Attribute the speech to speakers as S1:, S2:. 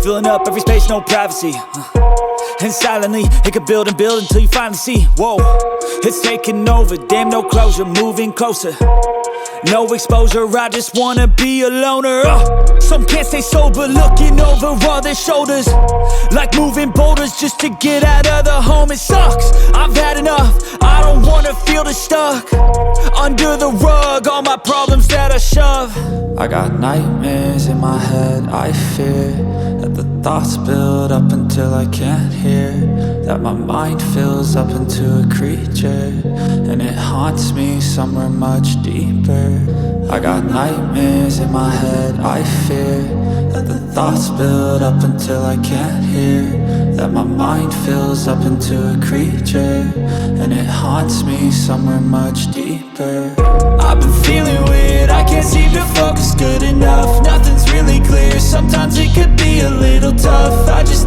S1: filling up every space, no privacy. And silently, it could build and build until you finally see, whoa, it's taking over, damn no closure, moving closer. No exposure, I just wanna be a loner. Some can't stay sober, looking over all their shoulders, like moving boulders just to get out of the home. It sucks, I've had enough, I don't wanna feel stuck under the rug, all my problems that I shove. I got nightmares in my head, I fear that the thoughts build up until I can't hear, that my mind fills up into a creature, and it haunts me somewhere much deeper. I got nightmares in my head, I fear that the thoughts build up until I can't hear, that my mind fills up into a creature, and it haunts me somewhere much deeper. I've been feeling weird, I can't seem to focus good enough, nothing's really clear, sometimes it could be a little tough. I just